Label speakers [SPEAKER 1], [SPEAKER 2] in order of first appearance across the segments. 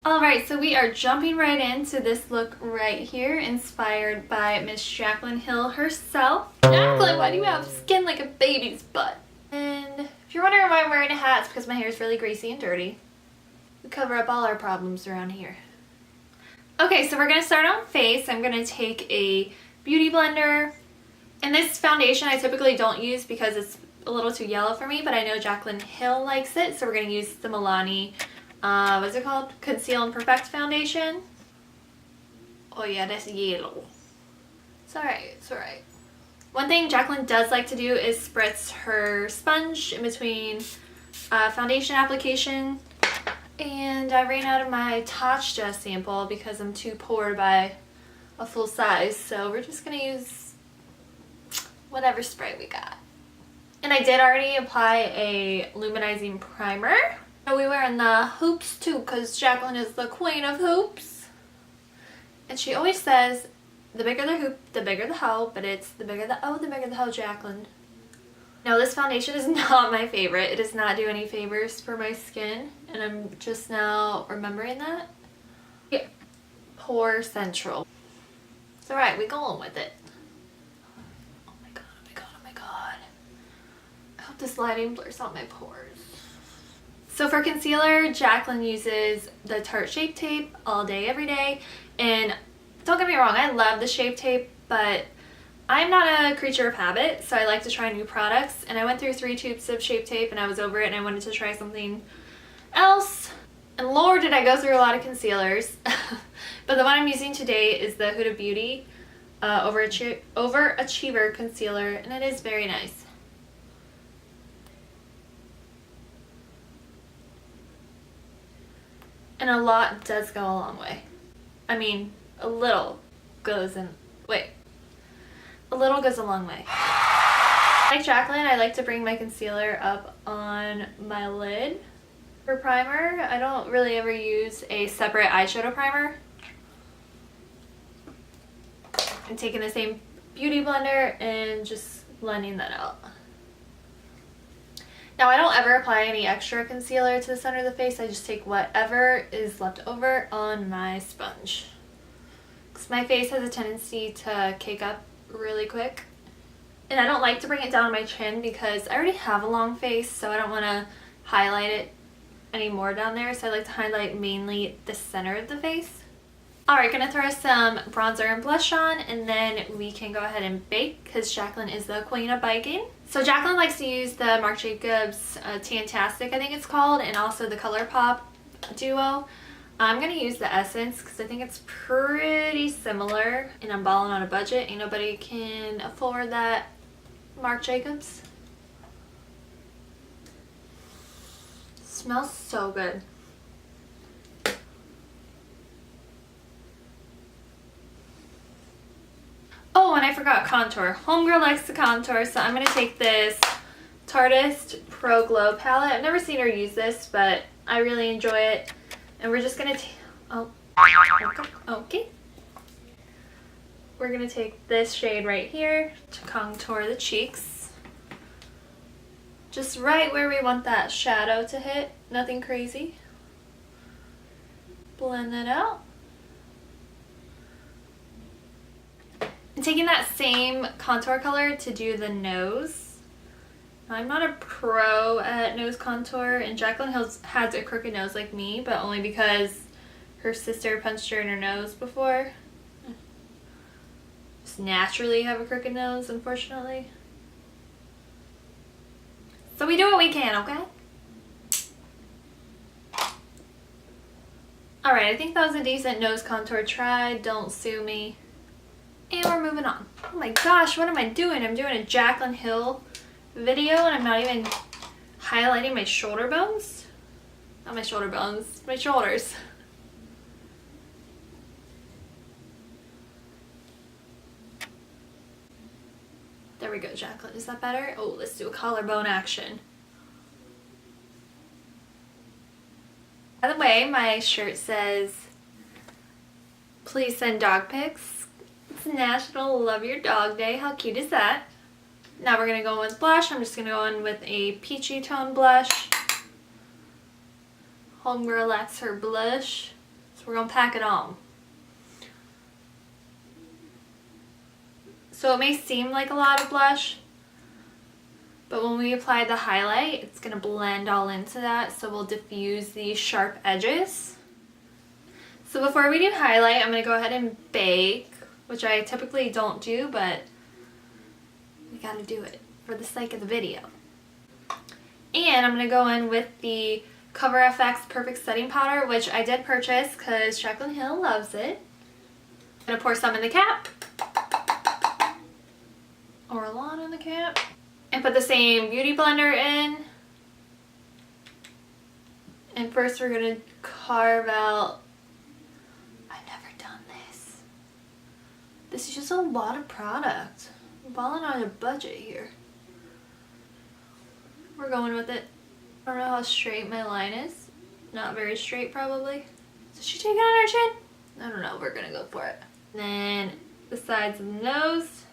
[SPEAKER 1] Alright, so we are jumping right into this look right here, inspired by Miss Jaclyn Hill herself. Jaclyn, why do you have skin like a baby's butt? And if you're wondering why I'm wearing a hat, it's because my hair is really greasy and dirty. We cover up all our problems around here. Okay, so we're going to start on face. I'm going to take a beauty blender. And this foundation I typically don't use because it's a little too yellow for me, but I know Jaclyn Hill likes it, so we're going to use the Milani what's it called? Conceal and Perfect foundation. Oh yeah, that's yellow. It's alright, it's alright. One thing Jaclyn does like to do is spritz her sponge in between foundation application. And I ran out of my Tatcha sample because I'm too poor to buy a full size. So we're just going to use whatever spray we got. And I did already apply a luminizing primer. We were in the hoops too because Jaclyn is the queen of hoops. And she always says, the bigger the hoop, the bigger the hoe, but it's the bigger the oh, the bigger the hoe, Jaclyn. Now this foundation is not my favorite. It does not do any favors for my skin. And I'm just now remembering that. Yeah. Pore Central. It's alright, we go on with it. Oh my god, oh my god, oh my god. I hope this lighting blurs out my pores. So for concealer, Jaclyn uses the Tarte Shape Tape all day, every day. And don't get me wrong, I love the Shape Tape, but I'm not a creature of habit, so I like to try new products. And I went through 3 tubes of Shape Tape and I was over it and I wanted to try something else. And Lord, did I go through a lot of concealers. But the one I'm using today is the Huda Beauty Overachiever Concealer, and it is very nice. And a lot does go a long way. I mean, a little goes a little goes a long way. Like Jaclyn, I like to bring my concealer up on my lid. For primer, I don't really ever use a separate eyeshadow primer. I'm taking the same beauty blender and just blending that out. Now I don't ever apply any extra concealer to the center of the face. I just take whatever is left over on my sponge. Because my face has a tendency to cake up really quick. And I don't like to bring it down on my chin because I already have a long face, so I don't want to highlight it anymore down there. So I like to highlight mainly the center of the face. Alright, gonna throw some bronzer and blush on, and then we can go ahead and bake because Jaclyn is the queen of baking. So Jaclyn likes to use the Marc Jacobs Tantastic, I think it's called, and also the ColourPop Duo. I'm gonna use the Essence because I think it's pretty similar, and I'm balling on a budget. Ain't nobody can afford that Marc Jacobs. Smells so good. Oh, and I forgot contour. Homegirl likes to contour, so I'm going to take this Tarteist Pro Glow palette. I've never seen her use this, but I really enjoy it. And we're just going to okay. We're going to take this shade right here to contour the cheeks. Just right where we want that shadow to hit. Nothing crazy. Blend that out. I'm taking that same contour color to do the nose. I'm not a pro at nose contour, and Jaclyn has a crooked nose like me, but only because her sister punched her in her nose before. Just naturally have a crooked nose, unfortunately. So we do what we can, okay? Alright, I think that was a decent nose contour try. Don't sue me. And we're moving on. Oh my gosh, what am I doing? I'm doing a Jaclyn Hill video and I'm not even highlighting my shoulder bones. Not my shoulder bones, my shoulders. There we go, Jaclyn. Is that better? Oh, let's do a collarbone action. By the way, my shirt says, please send dog pics. It's National Love Your Dog Day. How cute is that? Now we're going to go in with blush. I'm just going to go in with a peachy tone blush. Homegirl likes her blush. We're gonna pack it on. So it may seem like a lot of blush, but when we apply the highlight, it's gonna blend all into that, so we'll diffuse these sharp edges. So before we do highlight, I'm gonna go ahead and bake, which I typically don't do, but we gotta do it for the sake of the video. And I'm gonna go in with the Cover FX Perfect Setting Powder, which I did purchase because Jaclyn Hill loves it. I'm gonna pour some in the cap. Or a lot in the cap. And put the same beauty blender in. And first we're gonna carve out. I've never done this. This is just a lot of product. I'm balling on a budget here. We're going with it. I don't know how straight my line is. Not very straight probably. Did she take it on her chin? I don't know, we're gonna go for it. And then the sides of the nose.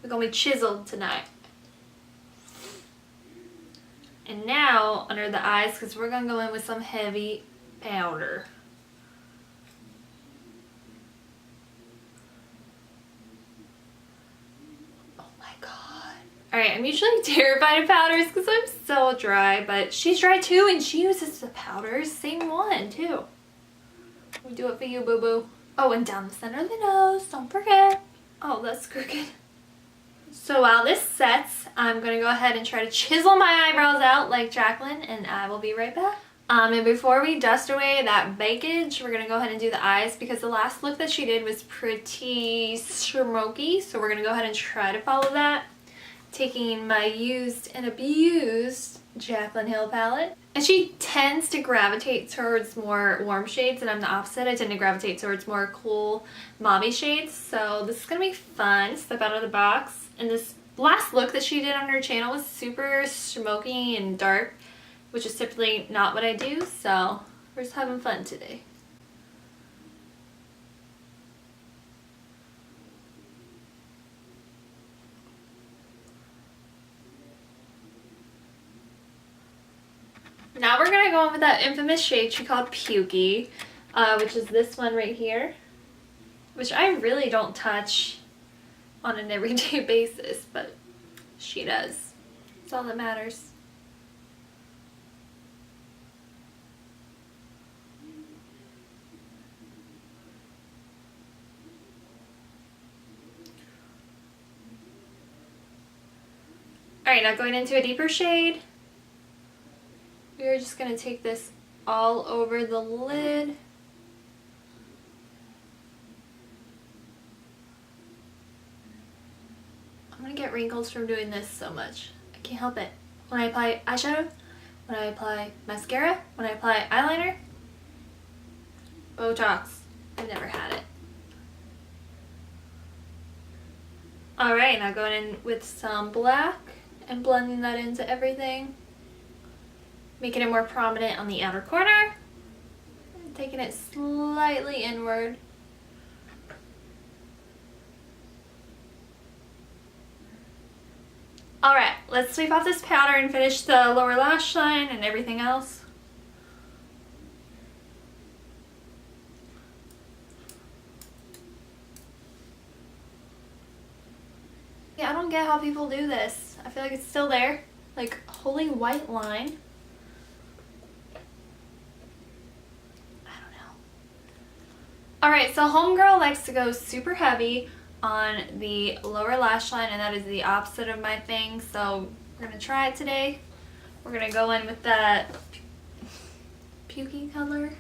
[SPEAKER 1] We're gonna be chiseled tonight. And now under the eyes, because we're gonna go in with some heavy powder. Oh my god. Alright, I'm usually terrified of powders because I'm so dry, but she's dry too and she uses the powders. Same one too. We do it for you, boo boo. Oh, and down the center of the nose, don't forget. Oh, that's crooked. So while this sets, I'm going to go ahead and try to chisel my eyebrows out like Jaclyn, and I will be right back. And before we dust away that bakage, we're going to go ahead and do the eyes because the last look that she did was pretty smoky. So we're going to go ahead and try to follow that. Taking my used and abused Jaclyn Hill palette. And she tends to gravitate towards more warm shades, and I'm the opposite. I tend to gravitate towards more cool mommy shades. So this is going to be fun. Step out of the box. And this last look that she did on her channel was super smoky and dark, which is typically not what I do, so we're just having fun today. Now we're gonna go in with that infamous shade she called Pukey, which is this one right here, which I really don't touch on an everyday basis, but she does. That's all that matters. Alright, now going into a deeper shade, we're just going to take this all over the lid. I'm gonna get wrinkles from doing this so much. I can't help it. When I apply eyeshadow, when I apply mascara, when I apply eyeliner, Botox. I've never had it. Alright, now going in with some black and blending that into everything. Making it more prominent on the outer corner. And taking it slightly inward. Alright, let's sweep off this powder and finish the lower lash line and everything else. Yeah, I don't get how people do this. I feel like it's still there. Like, holy white line. I don't know. Alright, so homegirl likes to go super heavy on the lower lash line, and that is the opposite of my thing, so we're gonna try it today. We're gonna go in with that pukey color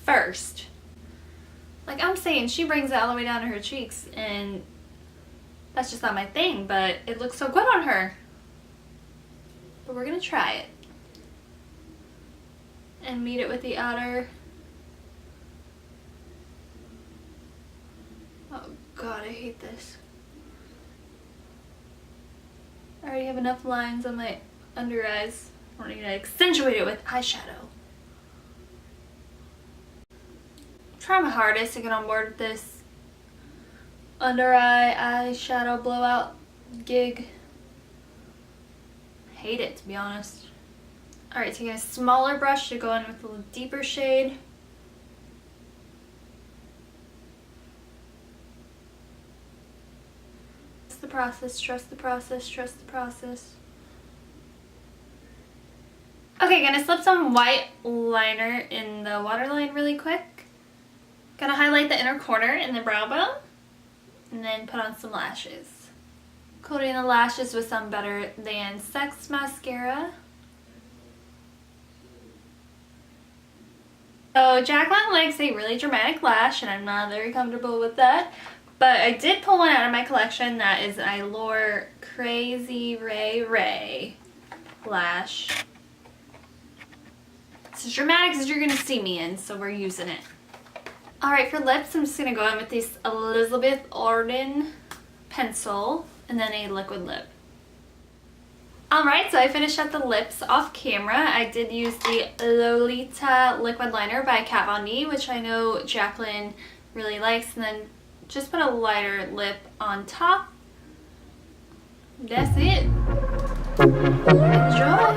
[SPEAKER 1] first. Like I'm saying, she brings it all the way down to her cheeks, and that's just not my thing, but it looks so good on her. But we're gonna try it and meet it with the outer. Oh god, I hate this. I already have enough lines on my under eyes. I don't need to accentuate it with eyeshadow. I'm trying my hardest to get on board with this under eye eyeshadow blowout gig. I hate it, to be honest. Alright, taking a smaller brush to go in with a little deeper shade. Trust the process, trust the process, trust the process. Okay, gonna slip some white liner in the waterline really quick. Gonna highlight the inner corner in the brow bone. And then put on some lashes. Coating the lashes with some Better Than Sex mascara. So Jaclyn likes a really dramatic lash, and I'm not very comfortable with that. But I did pull one out of my collection that is an Allure Crazy Ray Ray lash. It's as dramatic as you're going to see me in, so we're using it. Alright, for lips, I'm just going to go in with this Elizabeth Arden pencil and then a liquid lip. Alright, so I finished up the lips off camera. I did use the Lolita liquid liner by Kat Von D, which I know Jaclyn really likes, and then just put a lighter lip on top. That's it. Enjoy!